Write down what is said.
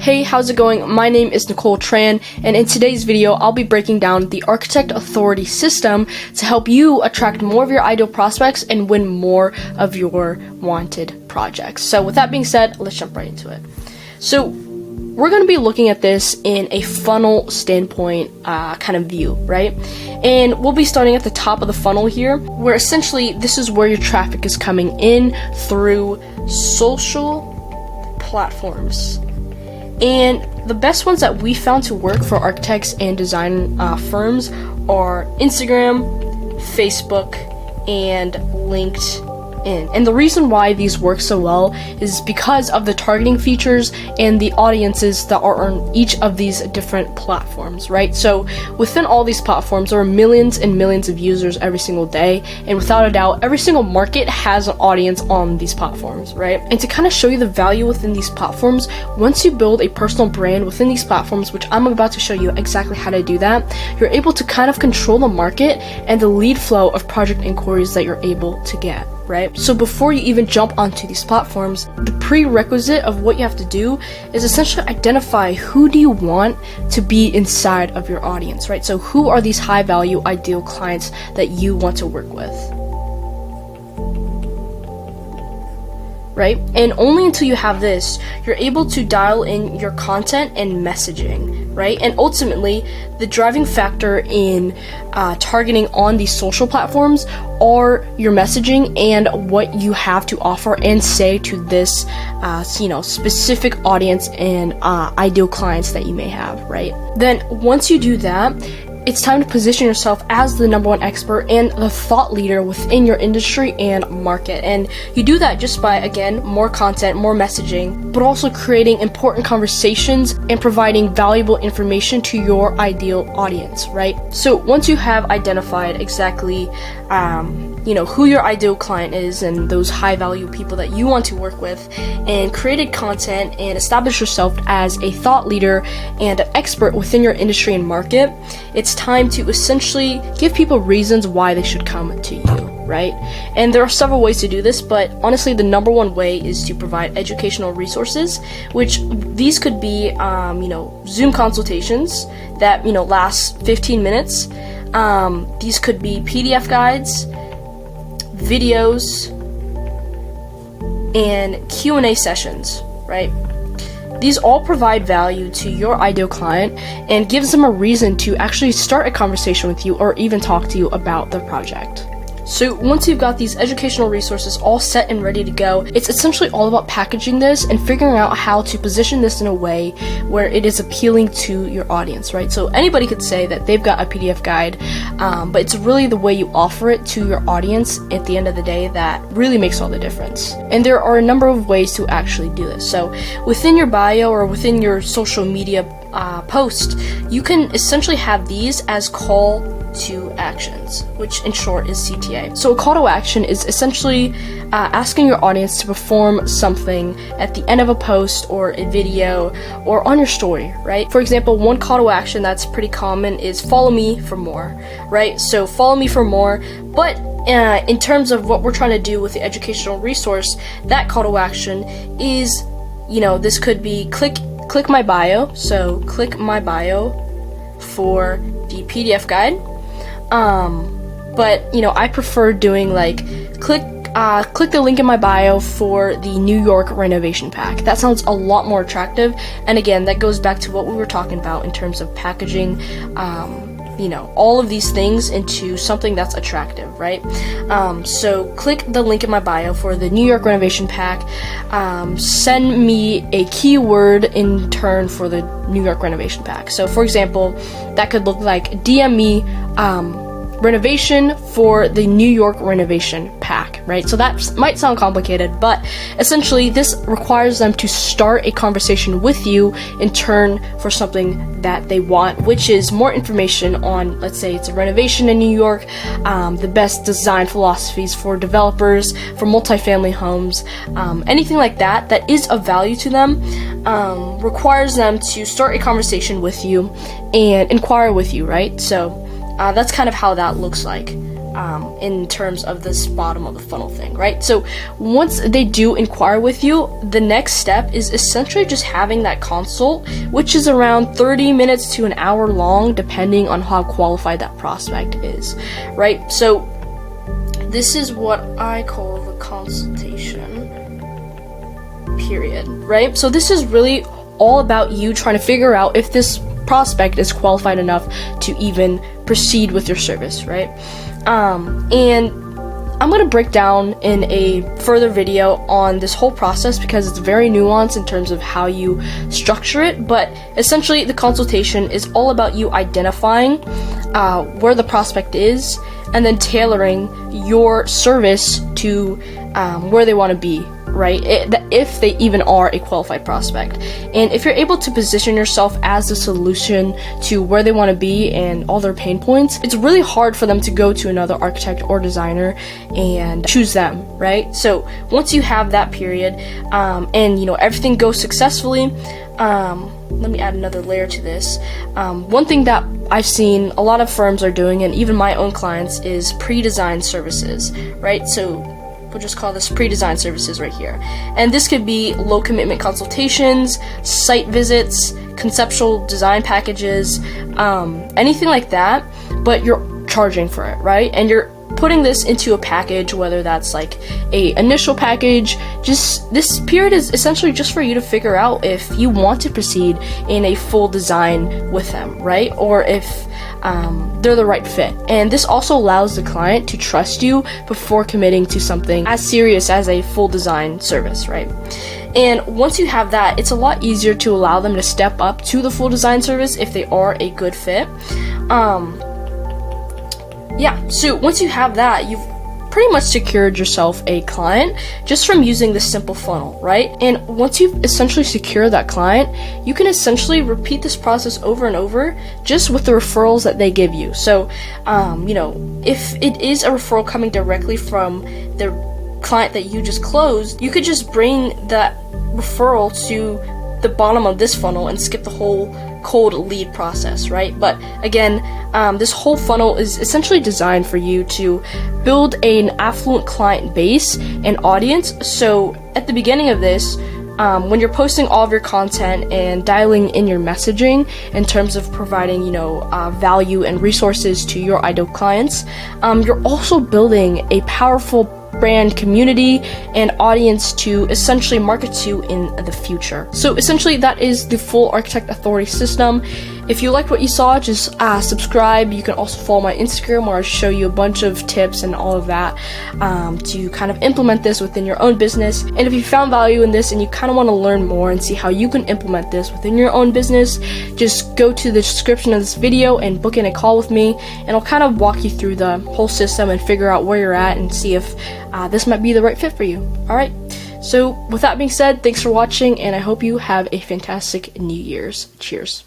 Hey, how's it going? My name is Nicole Tran, and in today's video, I'll be breaking down the Architect Authority system to help you attract more of your ideal prospects and win more of your wanted projects. So with that being said, let's jump right into it. So we're going to be looking at this in a funnel standpoint kind of view, right? And we'll be starting at the top of the funnel here, where essentially this is where your traffic is coming in through social platforms. And the best ones that we found to work for architects and design firms are Instagram, Facebook, and LinkedIn. And the reason why these work so well is because of the targeting features and the audiences that are on each of these different platforms, right? So within all these platforms, there are millions and millions of users every single day, and without a doubt, every single market has an audience on these platforms, right? And to kind of show you the value within these platforms, once you build a personal brand within these platforms, which I'm about to show you exactly how to do that, you're able to kind of control the market and the lead flow of project inquiries that you're able to get, right? So before you even jump onto these platforms, the prerequisite of what you have to do is essentially identify who do you want to be inside of your audience, right? So who are these high value ideal clients that you want to work with, right? And only until you have this, you're able to dial in your content and messaging, right? And ultimately, the driving factor in targeting on these social platforms are your messaging and what you have to offer and say to this, specific audience and ideal clients that you may have, right? Then once you do that, it's time to position yourself as the number one expert and the thought leader within your industry and market. And you do that just by, again, more content, more messaging, but also creating important conversations and providing valuable information to your ideal audience, right? So once you have identified exactly, who your ideal client is and those high value people that you want to work with, and created content and established yourself as a thought leader and an expert within your industry and market, it's time to essentially give people reasons why they should come to you, right? And there are several ways to do this, but honestly, the number one way is to provide educational resources, which these could be, Zoom consultations that, last 15 minutes. These could be PDF guides, videos, and Q&A sessions, right? These all provide value to your ideal client and gives them a reason to actually start a conversation with you or even talk to you about the project. So once you've got these educational resources all set and ready to go, it's essentially all about packaging this and figuring out how to position this in a way where it is appealing to your audience, right? So anybody could say that they've got a PDF guide, but it's really the way you offer it to your audience at the end of the day that really makes all the difference. And there are a number of ways to actually do this. So within your bio or within your social media post, you can essentially have these as call to actions, which in short is CTA. So a call to action is essentially asking your audience to perform something at the end of a post or a video or on your story, right? For example, one call to action that's pretty common is follow me for more, right? So follow me for more, but in terms of what we're trying to do with the educational resource, that call to action is, this could be click my bio. So click my bio for the PDF guide. But I prefer doing click the link in my bio for the New York renovation pack. That sounds a lot more attractive. And again, that goes back to what we were talking about in terms of packaging, all of these things into something that's attractive, right? So click the link in my bio for the New York renovation pack. Send me a keyword in turn for the New York renovation pack. So for example, that could look like DM me, renovation for the New York renovation pack, right? So that might sound complicated, but essentially this requires them to start a conversation with you in turn for something that they want, which is more information on, let's say it's a renovation in New York, the best design philosophies for developers, for multifamily homes, anything like that that is of value to them, requires them to start a conversation with you and inquire with you, right? So that's kind of how that looks like. in terms of this bottom of the funnel thing, right? So once they do inquire with you, the next step is essentially just having that consult, which is around 30 minutes to an hour long, depending on how qualified that prospect is, right? So this is what I call the consultation period, right? So this is really all about you trying to figure out if this prospect is qualified enough to even proceed with your service, right? And I'm going to break down in a further video on this whole process because it's very nuanced in terms of how you structure it, but essentially the consultation is all about you identifying where the prospect is and then tailoring your service to where they want to be, right? If they even are a qualified prospect. And if you're able to position yourself as the solution to where they want to be and all their pain points, it's really hard for them to go to another architect or designer and choose them, right? So once you have that period, and everything goes successfully, let me add another layer to this. One thing that I've seen a lot of firms are doing, and even my own clients, is pre-design services, right? So we'll just call this pre-design services right here. And this could be low commitment consultations, site visits, conceptual design packages, anything like that, but you're charging for it, right? And you're putting this into a package, whether that's like a initial package. Just this period is essentially just for you to figure out if you want to proceed in a full design with them, right? Or if they're the right fit. And this also allows the client to trust you before committing to something as serious as a full design service, right? And once you have that, it's a lot easier to allow them to step up to the full design service if they are a good fit. So once you have that, you've pretty much secured yourself a client just from using this simple funnel, right? And once you've essentially secured that client, you can essentially repeat this process over and over just with the referrals that they give you. So, if it is a referral coming directly from the client that you just closed, you could just bring that referral to the bottom of this funnel and skip the whole cold lead process, right? But again, this whole funnel is essentially designed for you to build an affluent client base and audience. So at the beginning of this, when you're posting all of your content and dialing in your messaging in terms of providing, value and resources to your ideal clients, you're also building a powerful brand community and audience to essentially market to in the future. So essentially that is the full Architect Authority system. If you liked what you saw, just subscribe. You can also follow my Instagram where I show you a bunch of tips and all of that to kind of implement this within your own business. And if you found value in this and you kind of want to learn more and see how you can implement this within your own business, just go to the description of this video and book in a call with me, and I'll kind of walk you through the whole system and figure out where you're at and see if this might be the right fit for you. Alright, so with that being said, thanks for watching, and I hope you have a fantastic New Year's. Cheers.